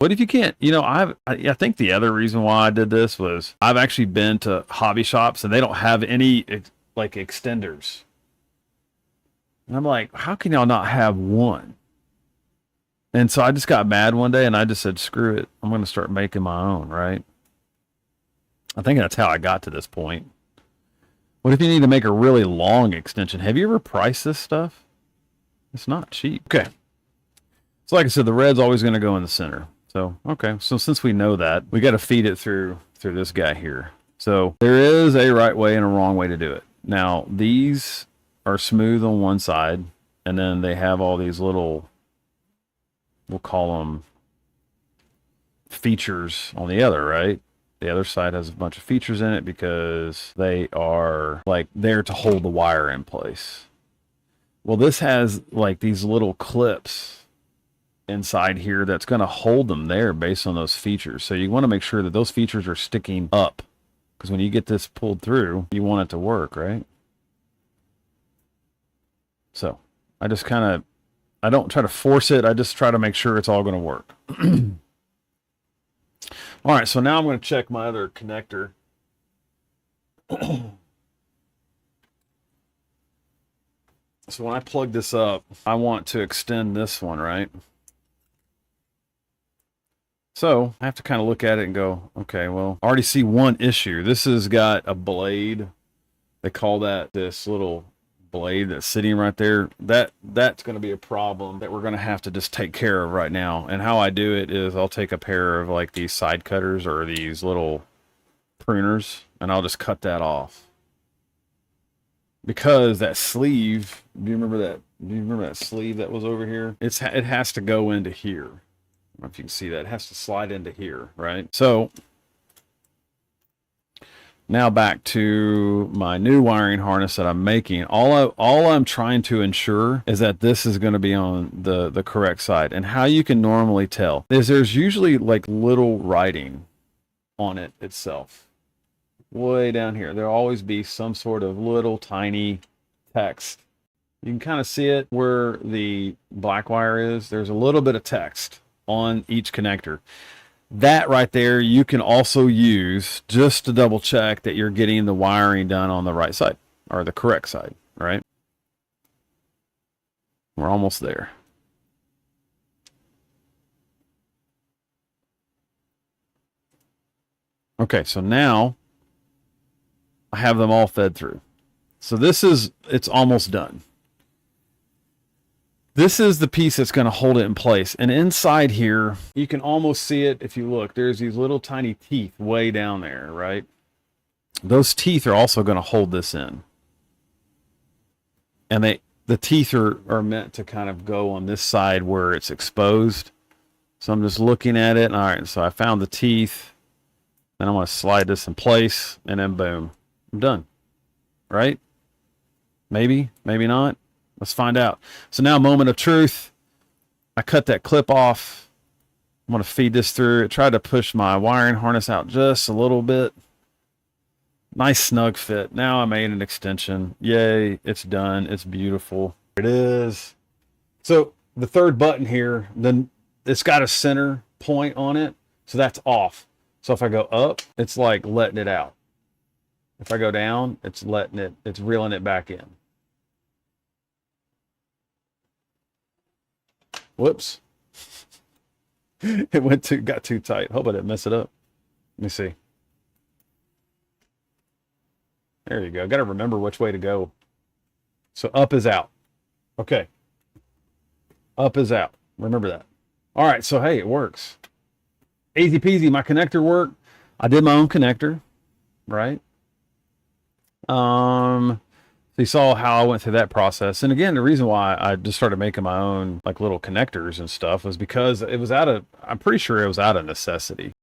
But if you can't, you know, I think the other reason why I did this was I've actually been to hobby shops and they don't have any like extenders. And I'm like, how can y'all not have one? And so I just got mad one day and I just said, screw it. I'm going to start making my own, right? I think that's how I got to this point. What if you need to make a really long extension? Have you ever priced this stuff? It's not cheap. Okay. So like I said, the red's always going to go in the center. So, okay. So since we know that, we got to feed it through this guy here. So there is a right way and a wrong way to do it. Now, these are smooth on one side, and then they have all these little, we'll call them features on the other, right? The other side has a bunch of features in it because they are like there to hold the wire in place. Well, this has like these little clips inside here that's going to hold them there based on those features. So you want to make sure that those features are sticking up, because when you get this pulled through, you want it to work, right? So I just I don't try to force it. I just try to make sure it's all going to work. All right, so now I'm going to check my other connector. So when I plug this up, I want to extend this one, right? So I have to kind of look at it and go, okay, well, I already see one issue. This has got a blade. They call that this little blade that's sitting right there. That's going to be a problem that we're going to have to just take care of right now. And how I do it is I'll take a pair of like these side cutters or these little pruners, and I'll just cut that off. Because that sleeve, do you remember that sleeve that was over here? It has to go into here. I don't know if you can see that. It has to slide into here, right? So now back to my new wiring harness that I'm making. All I'm trying to ensure is that this is going to be on the correct side. And how you can normally tell is there's usually like little writing on it itself. Way down here, there'll always be some sort of little tiny text. You can kind of see it where the black wire is. There's a little bit of text on each connector. That right there, you can also use just to double check that you're getting the wiring done on the right side or the correct side, right? We're almost there. Okay, so now I have them all fed through. So it's almost done. This is the piece that's going to hold it in place. And inside here, you can almost see it if you look. There's these little tiny teeth way down there, right? Those teeth are also going to hold this in. And the teeth are meant to kind of go on this side where it's exposed. So I'm just looking at it. All right, so I found the teeth. Then I'm going to slide this in place, and then boom. I'm done, right? Maybe, maybe not. Let's find out. So now, moment of truth. I cut that clip off. I'm going to feed this through. I tried to push my wiring harness out just a little bit. Nice snug fit. Now I made an extension. Yay, it's done. It's beautiful. It is. So the third button here, then it's got a center point on it. So that's off. So if I go up, it's like letting it out. If I go down, it's reeling it back in. Whoops. It got too tight. Hope I didn't mess it up. Let me see. There you go. Got to remember which way to go. So up is out. Okay. Up is out. Remember that. All right. So, hey, it works. Easy peasy. My connector worked. I did my own connector, right? So you saw how I went through that process. And again, the reason why I just started making my own like little connectors and stuff was because I'm pretty sure it was out of necessity.